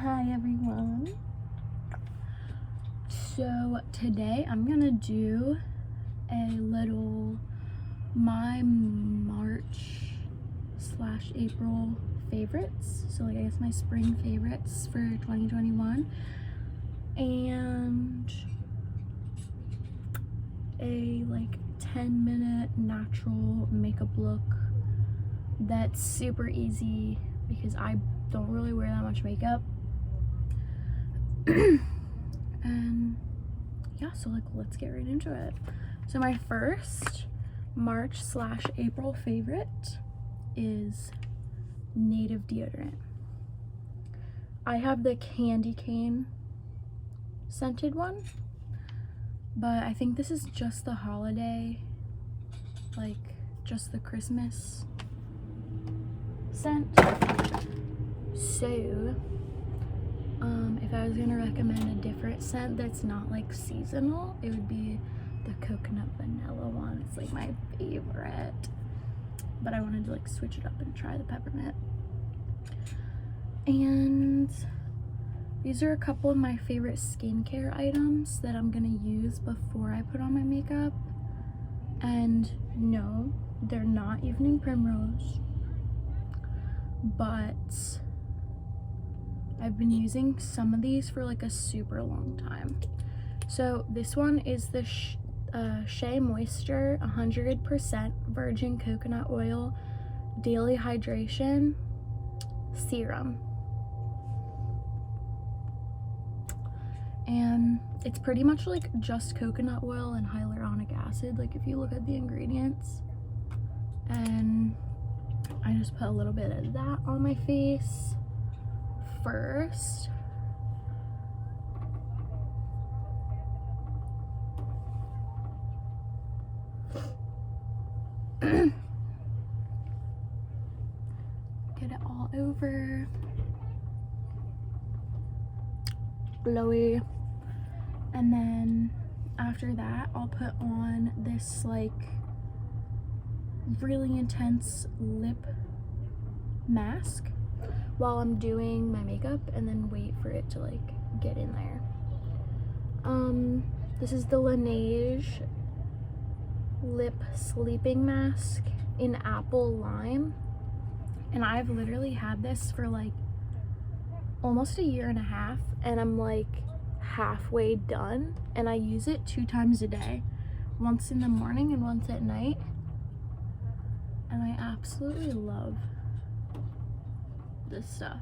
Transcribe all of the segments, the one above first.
Hi everyone. So today I'm gonna do a little my March/April favorites. So like I guess my spring favorites for 2021 and a like 10-minute natural makeup look that's super easy because I don't really wear that much makeup. And yeah, so like let's get right into it. So my first March/April favorite is Native deodorant. I have the candy cane scented one, but I think this is just the holiday, like just the Christmas scent. So if I was gonna recommend a different scent that's not like seasonal, it would be the coconut vanilla one. It's like my favorite, but I wanted to like switch it up and try the peppermint. And these are a couple of my favorite skincare items that I'm gonna use before I put on my makeup. And no, they're not evening primrose, but I've been using some of these for like a super long time. So this one is the Shea Moisture 100% virgin coconut oil daily hydration serum, and it's pretty much like just coconut oil and hyaluronic acid, like if you look at the ingredients. And I just put a little bit of that on my face first. Get it all over. Glowy. And then after that, I'll put on this like really intense lip mask while I'm doing my makeup, and then wait for it to like get in there. This is the Laneige lip sleeping mask in apple lime, and I've literally had this for like almost a year and a half, and I'm like halfway done, and I use it 2 times a day, once in the morning and once at night, and I absolutely love this stuff.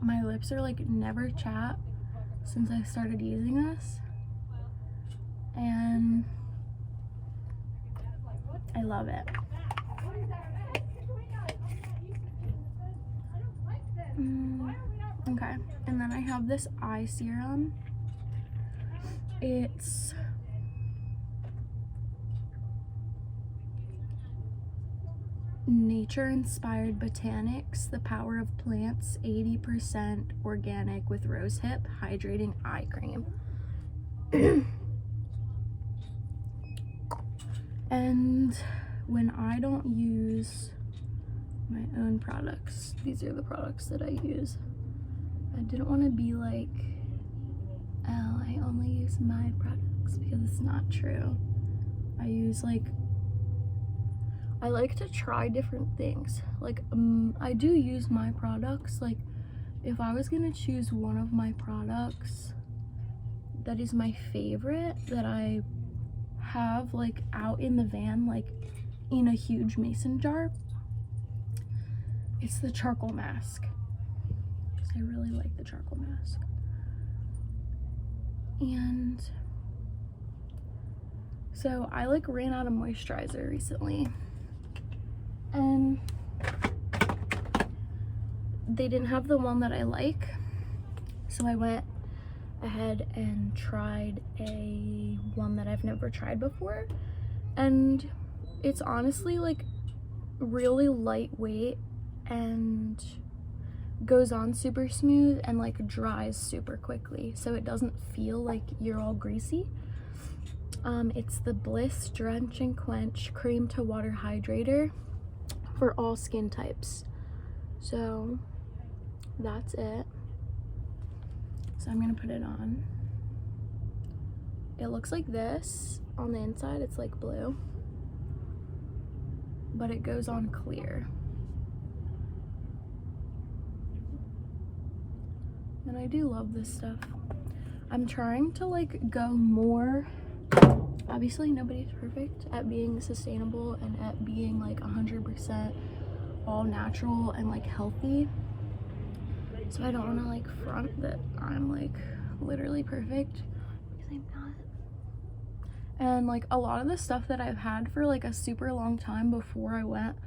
My lips are like never chapped since I started using this, and I love it. Okay, and then I have this eye serum. It's nature inspired botanics, the power of plants, 80% organic with rosehip hydrating eye cream. And when I don't use my own products, these are the products that I use. I didn't want to be like, oh, I only use my products, because it's not true. I use like, I like to try different things. Like I do use my products. Like if I was gonna choose one of my products that is my favorite, that I have like out in the van, like in a huge mason jar, it's the charcoal mask. I really like the charcoal mask. And so I like ran out of moisturizer recently, and they didn't have the one that I like, so I went ahead and tried a one that I've never tried before, and it's honestly like really lightweight and goes on super smooth and like dries super quickly, so it doesn't feel like you're all greasy. It's the Bliss Drench and Quench Cream to Water Hydrator for all skin types. So that's it. So I'm gonna put it on. It looks like this on the inside. It's like blue, but it goes on clear. And I do love this stuff. I'm trying to like go more, obviously nobody's perfect at being sustainable and at being like 100% all natural and like healthy. So I don't want to like front that I'm like literally perfect, because I'm not. And like a lot of the stuff that I've had for like a super long time before I went,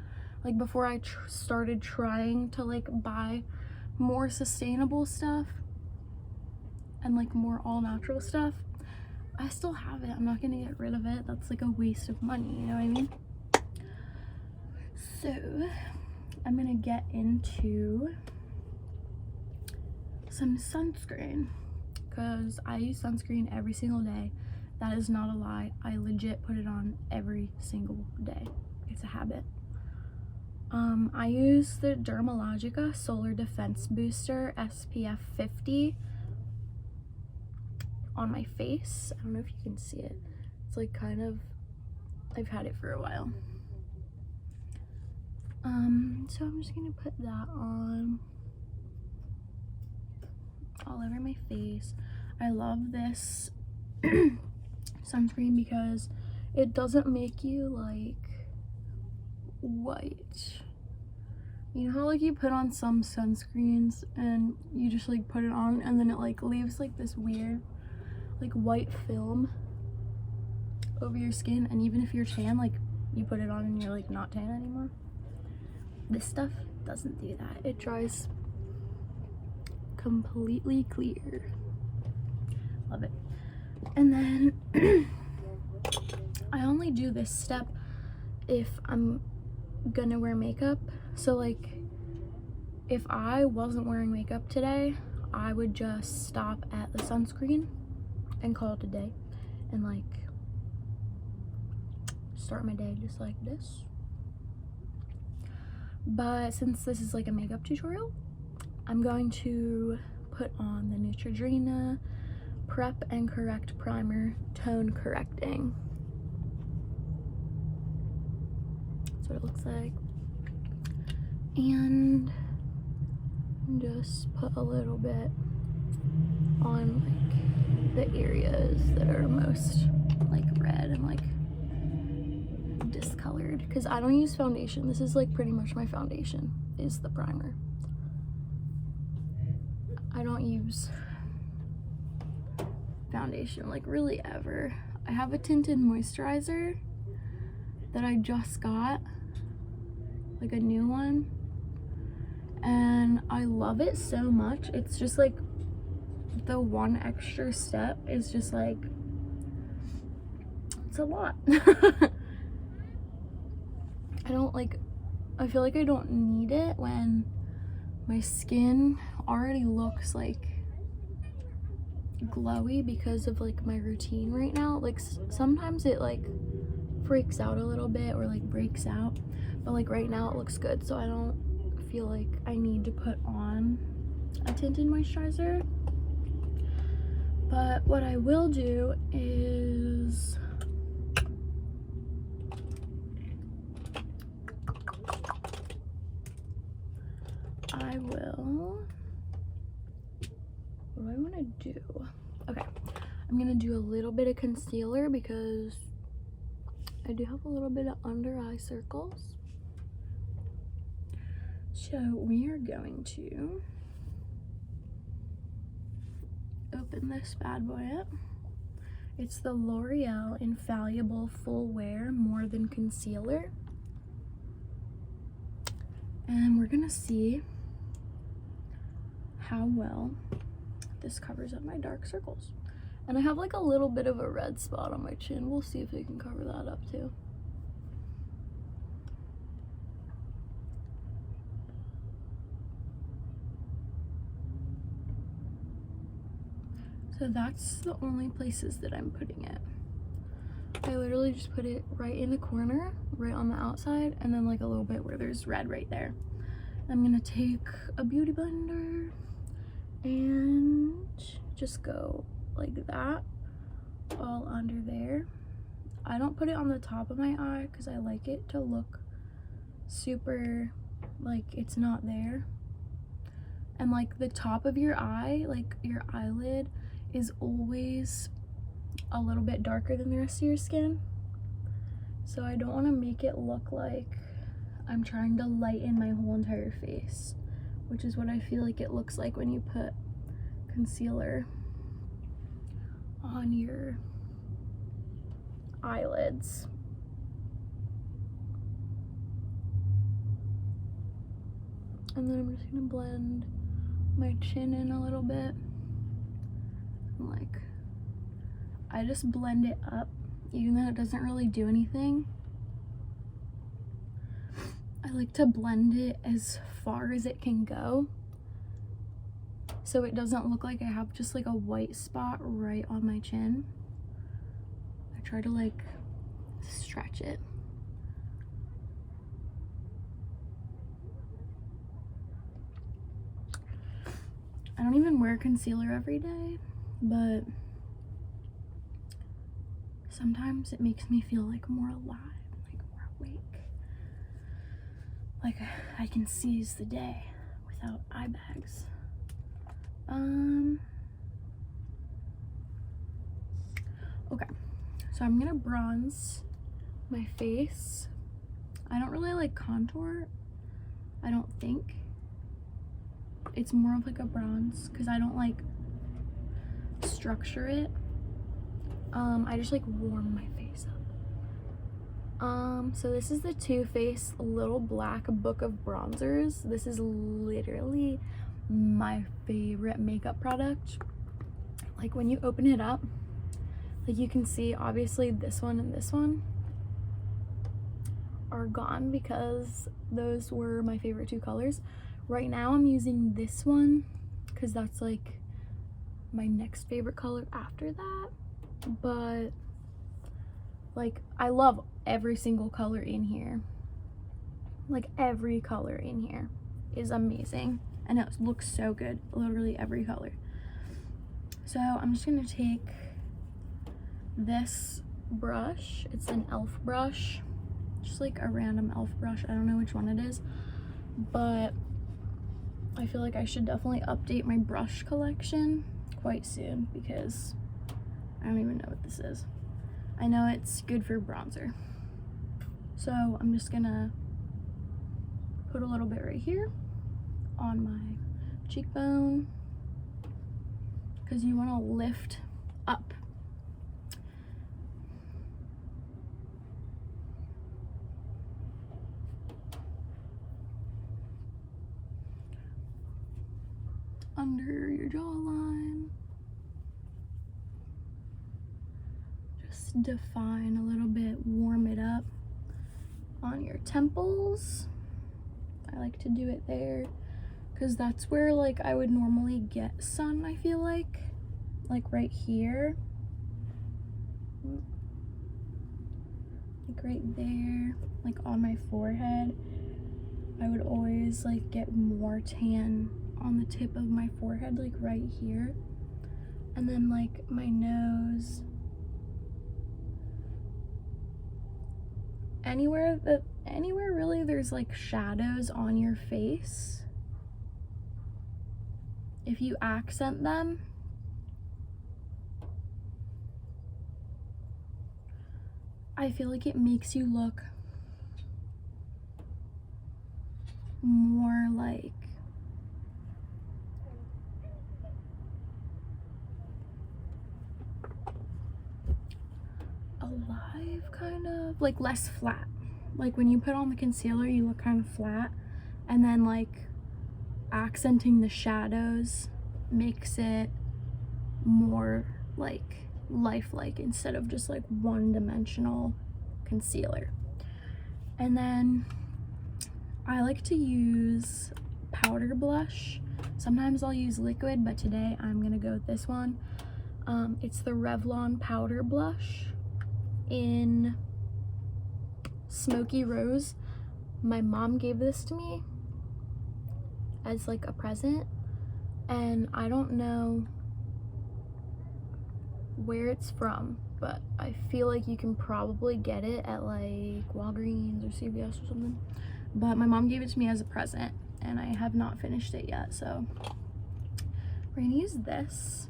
like before I started trying to like buy more sustainable stuff and like more all natural stuff, I still have it. I'm not gonna get rid of it. That's like a waste of money, you know what I mean? So I'm gonna get into some sunscreen, because I use sunscreen every single day. That is not a lie. I legit put it on every single day. It's a habit. I use the Dermalogica Solar Defense Booster SPF 50 on my face. I don't know if you can see it. It's like kind of, I've had it for a while. So I'm just gonna put that on all over my face. I love this sunscreen because it doesn't make you like white. You know how like you put on some sunscreens and you just like put it on and then it like leaves like this weird like white film over your skin, and even if you're tan, like you put it on and you're like not tan anymore? This stuff doesn't do that. It dries completely clear. Love it. And then I only do this step if I'm gonna wear makeup. So like if I wasn't wearing makeup today, I would just stop at the sunscreen and call it a day and like start my day just like this. But since this is like a makeup tutorial, I'm going to put on the Neutrogena Prep and Correct Primer Tone Correcting. That's what it looks like. And just put a little bit on like the areas that are most like red and like discolored, because I don't use foundation. This is like pretty much my foundation is the primer. I don't use foundation like really ever. I have a tinted moisturizer that I just got, like a new one, and I love it so much. It's just like the one extra step is just like, it's a lot. I feel like I don't need it when my skin already looks like glowy because of like my routine right now. Like sometimes it like freaks out a little bit or like breaks out, but like right now it looks good, so I don't feel like I need to put on a tinted moisturizer. But what I will do is what do I want to do? Okay, I'm gonna do a little bit of concealer because I do have a little bit of under eye circles. So we are going to open this bad boy up. It's the L'Oreal Infallible Full Wear More Than Concealer. And we're gonna see how well this covers up my dark circles. And I have like a little bit of a red spot on my chin. We'll see if we can cover that up too. So that's the only places that I'm putting it. I literally just put it right in the corner, right on the outside, and then like a little bit where there's red right there. I'm gonna take a beauty blender and just go like that all under there. I don't put it on the top of my eye because I like it to look super like it's not there. And like the top of your eye, like your eyelid, is always a little bit darker than the rest of your skin. So I don't want to make it look like I'm trying to lighten my whole entire face, which is what I feel like it looks like when you put concealer on your eyelids. And then I'm just gonna blend my chin in a little bit. Like, I just blend it up, even though it doesn't really do anything. I like to blend it as far as it can go, so it doesn't look like I have just like a white spot right on my chin. I try to like stretch it. I don't even wear concealer every day, but sometimes it makes me feel like more alive, like more awake. Like I can seize the day without eye bags. Okay, so I'm gonna bronze my face. I don't really like contour, I don't think. It's more of like a bronze because I don't like structure it. I just like warm my face up. So this is the Too Faced Little Black Book of Bronzers. This is literally my favorite makeup product. Like when you open it up, like you can see obviously this one and this one are gone because those were my favorite two colors. Right now I'm using this one because that's like my next favorite color after that. But like I love every single color in here. Like every color in here is amazing and it looks so good, literally every color. So I'm just gonna take this brush. It's an e.l.f. brush, just like a random e.l.f. brush. I don't know which one it is, but I feel like I should definitely update my brush collection quite soon because I don't even know what this is. I know it's good for bronzer. So I'm just gonna put a little bit right here on my cheekbone because you want to lift up. Under your jawline. Just define a little bit, warm it up on your temples. I like to do it there because that's where like I would normally get sun, I feel like right here, like right there, like on my forehead. I would always like get more tan on the tip of my forehead, like right here, and then like my nose, anywhere really there's like shadows on your face. If you accent them, I feel like it makes you look more like alive, kind of like less flat. Like when you put on the concealer you look kind of flat, and then like accenting the shadows makes it more like lifelike instead of just like one-dimensional concealer. And then I like to use powder blush. Sometimes I'll use liquid, but today I'm gonna go with this one. It's the Revlon powder blush in Smoky Rose. My mom gave this to me as like a present, and I don't know where it's from, but I feel like you can probably get it at like Walgreens or CVS or something. But my mom gave it to me as a present, and I have not finished it yet, so we're gonna use this.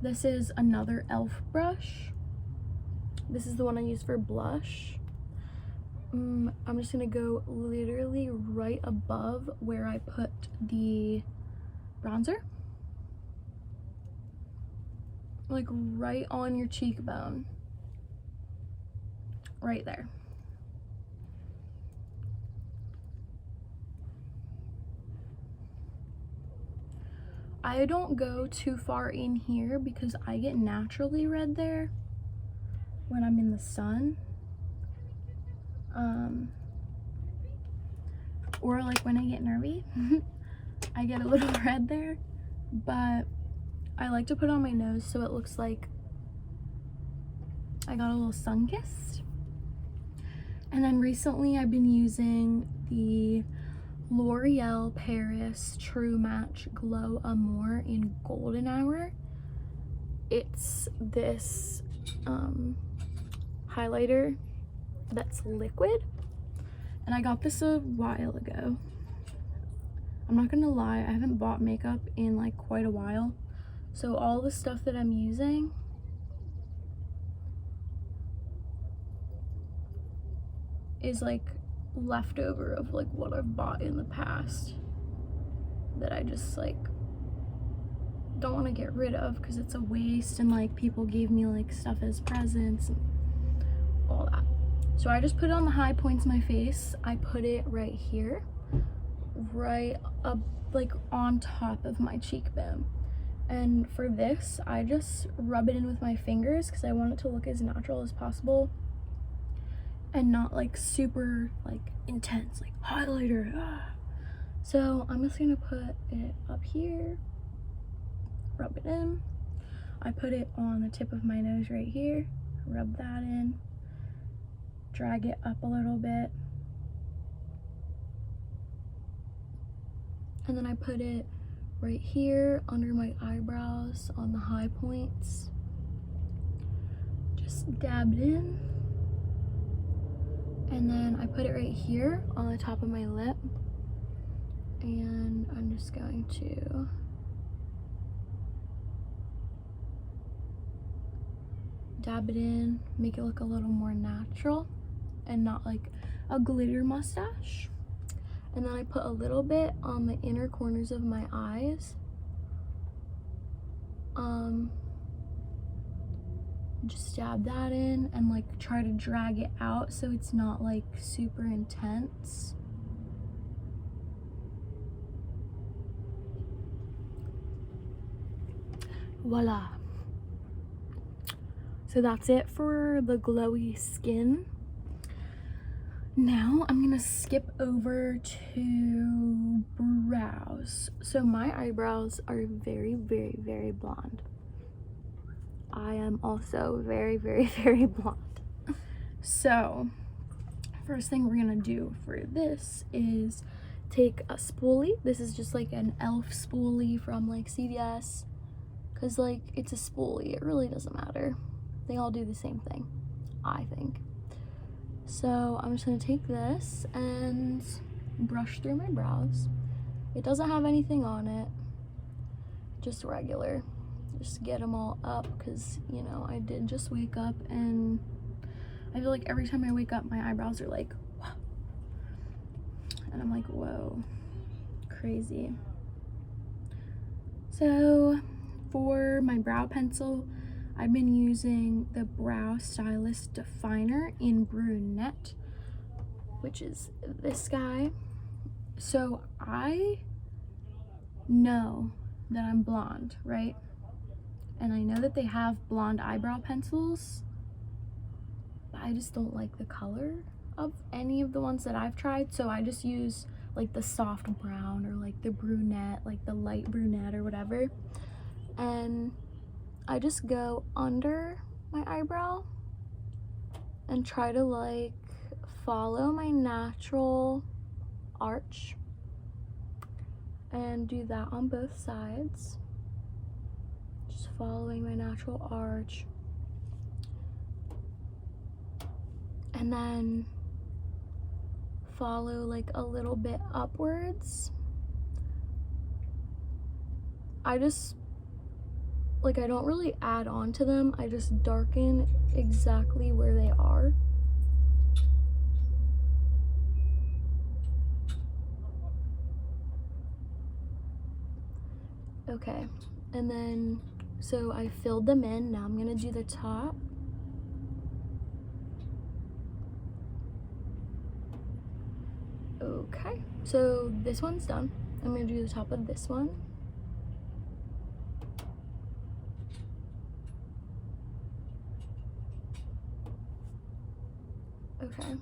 This is another e.l.f. brush. This is the one I use for blush. I'm just gonna go literally right above where I put the bronzer. Like right on your cheekbone. Right there. I don't go too far in here because I get naturally red there when I'm in the sun. Or like when I get nervy, I get a little red there, but I like to put it on my nose so it looks like I got a little sun-kissed. And then recently I've been using the L'Oreal Paris True Match Glow Amour in Golden Hour. It's this highlighter that's liquid, and I got this a while ago. I'm not gonna lie, I haven't bought makeup in like quite a while, so all the stuff that I'm using is like leftover of like what I've bought in the past that I just like don't want to get rid of because it's a waste, and like people gave me like stuff as presents and all that. So I just put it on the high points of my face. I put it right here, right up like on top of my cheekbone. And for this, I just rub it in with my fingers because I want it to look as natural as possible and not like super like intense like highlighter. So I'm just gonna put it up here, rub it in. I put it on the tip of my nose right here, rub that in, drag it up a little bit, and then I put it right here under my eyebrows on the high points. Just dab it in, and then I put it right here on the top of my lip, and I'm just going to dab it in, make it look a little more natural and not like a glitter mustache. And then I put a little bit on the inner corners of my eyes. Just dab that in and like try to drag it out so it's not like super intense. Voila. So that's it for the glowy skin. Now I'm gonna skip over to brows. So my eyebrows are very, very, very blonde. I am also very, very, very blonde. So first thing we're gonna do for this is take a spoolie. This is just like an e.l.f. spoolie from like CVS, because like it's a spoolie, it really doesn't matter. They all do the same thing, I think. So I'm just gonna take this and brush through my brows. It doesn't have anything on it, just regular. Just get them all up because, you know, I did just wake up and I feel like every time I wake up my eyebrows are like, whoa. And I'm like, whoa, crazy. So for my brow pencil, I've been using the Brow Stylist Definer in Brunette, which is this guy. So I know that I'm blonde, right? And I know that they have blonde eyebrow pencils, but I just don't like the color of any of the ones that I've tried. So I just use like the soft brown or like the brunette, like the light brunette or whatever. And I just go under my eyebrow and try to like follow my natural arch and do that on both sides. Just following my natural arch. And then follow like a little bit upwards. I don't really add on to them. I just darken exactly where they are. Okay, and then, so I filled them in. Now I'm gonna do the top. Okay, so this one's done. I'm gonna do the top of this one. Okay,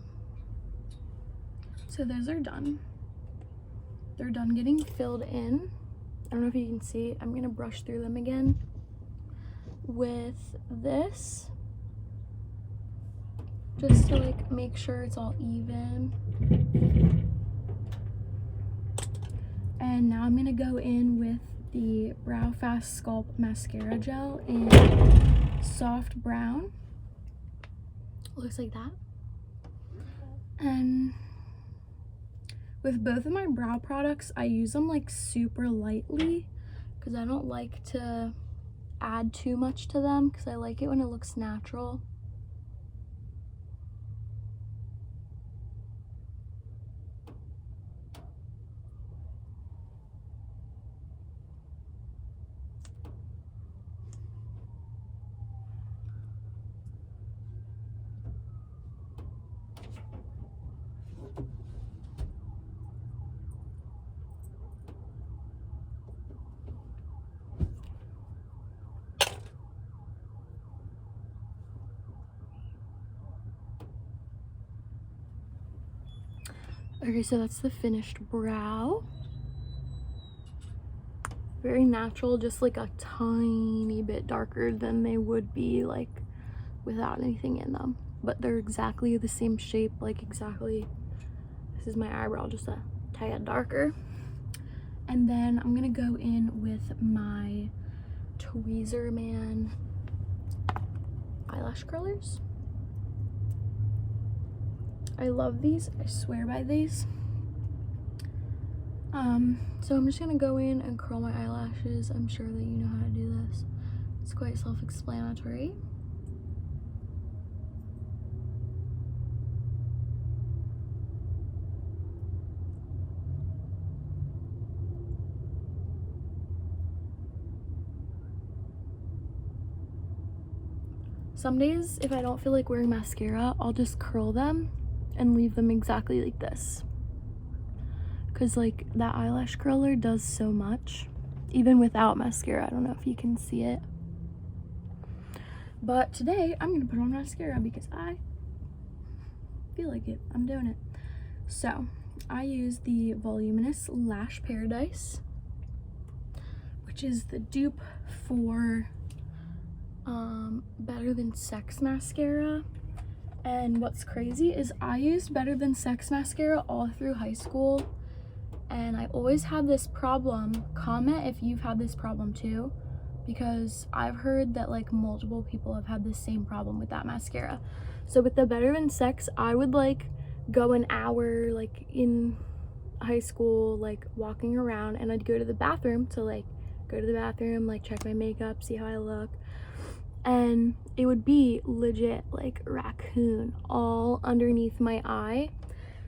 so those are done. They're done getting filled in. I don't know if you can see. I'm gonna brush through them again with this, just to like make sure it's all even. And now I'm gonna go in with the Brow Fast Sculpt Mascara Gel in soft brown. Looks like that. And with both of my brow products, I use them like super lightly because I don't like to add too much to them because I like it when it looks natural. Okay, so that's the finished brow. Very natural, just like a tiny bit darker than they would be like without anything in them. But they're exactly the same shape, like exactly. This is my eyebrow, just a tad darker. And then I'm gonna go in with my Tweezerman eyelash curlers. I love these, I swear by these. So I'm just gonna go in and curl my eyelashes. I'm sure that you know how to do this. It's quite self-explanatory. Some days, if I don't feel like wearing mascara, I'll just curl them and leave them exactly like this. Because like that eyelash curler does so much, even without mascara. I don't know if you can see it. But today, I'm gonna put on mascara because I feel like it. I'm doing it. So, I use the Voluminous Lash Paradise, which is the dupe for Better Than Sex mascara. And what's crazy is I used Better Than Sex mascara all through high school, and I always had this problem. Comment if you've had this problem too, because I've heard that like multiple people have had the same problem with that mascara. So with the Better Than Sex, I would like go an hour like in high school, like walking around, and I'd go to the bathroom to like check my makeup, see how I look, and it would be legit like raccoon all underneath my eye.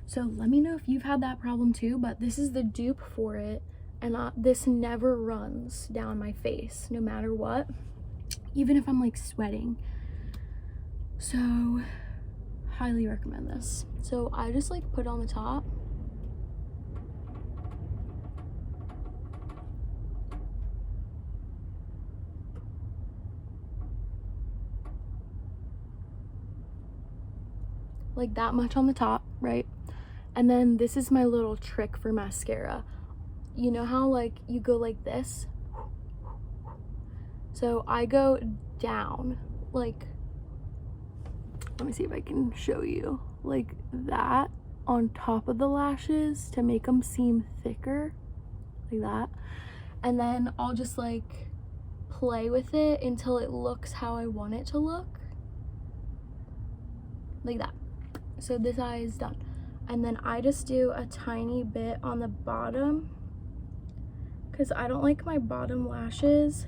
So let me know if you've had that problem too, but this is the dupe for it, and this never runs down my face no matter what, even if I'm like sweating. So highly recommend this. So I just like put on the top. Like that much on the top, right? And then this is my little trick for mascara. You know how like you go like this? So I go down, like, let me see if I can show you, like that on top of the lashes to make them seem thicker, like that. And then I'll just like play with it until it looks how I want it to look, like that. So this eye is done. And then I just do a tiny bit on the bottom because I don't like my bottom lashes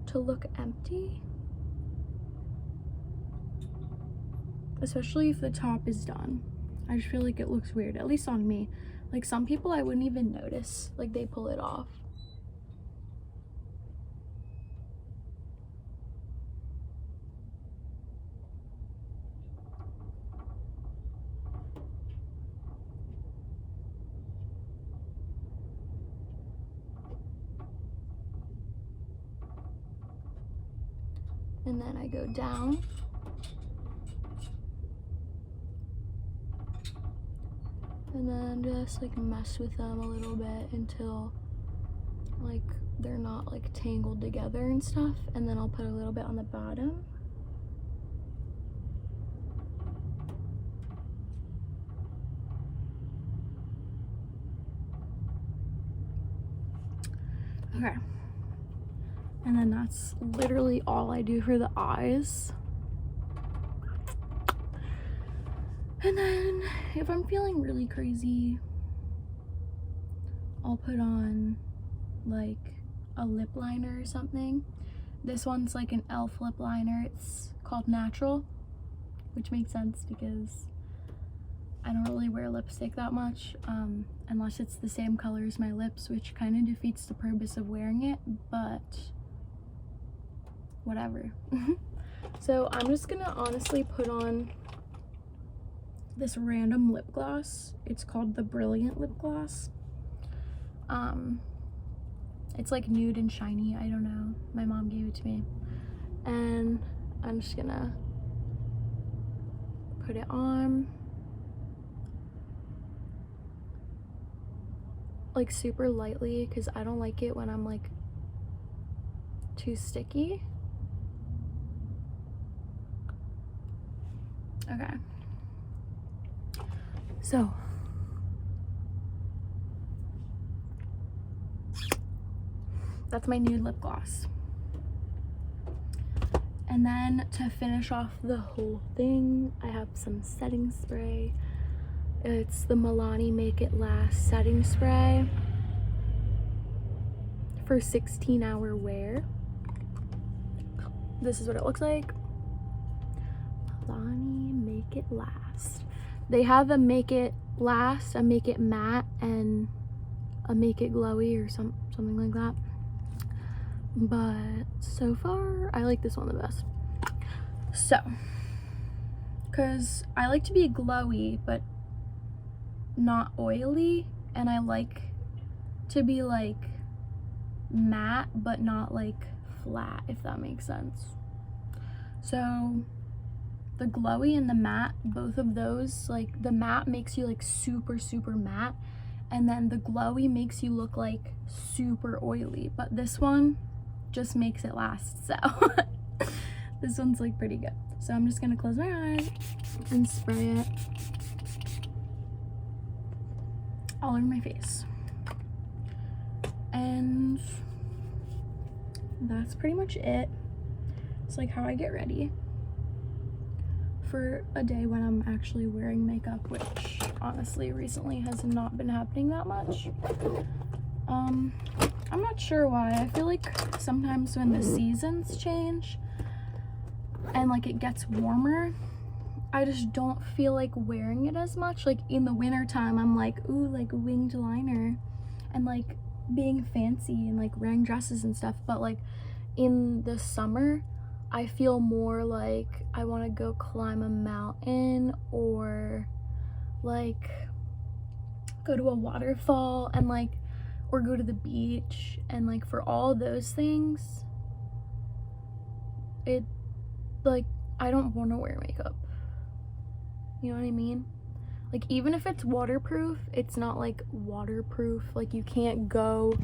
to look empty, especially if the top is done. I just feel like it looks weird, at least on me. Like some people I wouldn't even notice, like they pull it off. And then I go down. And then just like mess with them a little bit until like they're not like tangled together and stuff. And then I'll put a little bit on the bottom. Okay. And then that's literally all I do for the eyes. And then if I'm feeling really crazy, I'll put on like a lip liner or something. This one's like an e.l.f. lip liner. It's called Natural, which makes sense because I don't really wear lipstick that much, unless it's the same color as my lips, which kind of defeats the purpose of wearing it, but whatever. So I'm just gonna honestly put on this random lip gloss. It's called the Brilliant lip gloss. It's like nude and shiny, I don't know, my mom gave it to me, and I'm just gonna put it on like super lightly because I don't like it when I'm like too sticky. Okay, so that's my nude lip gloss. And then to finish off the whole thing, I have some setting spray. It's the Milani Make It Last setting spray for 16-hour wear. This is what it looks like. Milani Make It Last. They have a Make It Last, a Make It Matte, and a Make It Glowy or something like that. But so far, I like this one the best. So, because I like to be glowy, but not oily, and I like to be like matte, but not like flat, if that makes sense. So, the glowy and the matte, both of those, like the matte makes you like super, super matte, and then the glowy makes you look like super oily, but this one just makes it last. So this one's like pretty good. So I'm just gonna close my eyes and spray it all over my face, and that's pretty much it. It's like how I get ready for a day when I'm actually wearing makeup, which honestly recently has not been happening that much. I'm not sure why. I feel like sometimes when the seasons change and like it gets warmer, I just don't feel like wearing it as much. Like in the winter time, I'm like, ooh, like winged liner and like being fancy and like wearing dresses and stuff. But like in the summer, I feel more like I want to go climb a mountain or like go to a waterfall and like, or go to the beach, and like for all those things, it like I don't want to wear makeup. You know what I mean? Like even if it's waterproof, it's not like waterproof. Like you can't go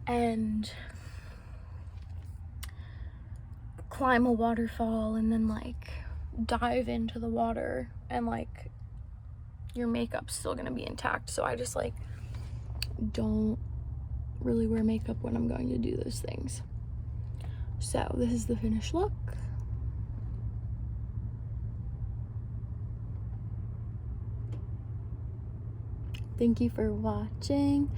and climb a waterfall and then like dive into the water and like your makeup's still gonna be intact. So I just like don't really wear makeup when I'm going to do those things. So this is the finished look. Thank you for watching.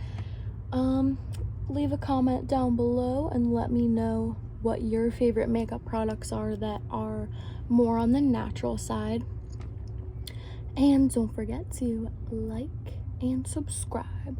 Leave a comment down below and let me know what your favorite makeup products are that are more on the natural side. And don't forget to like and subscribe.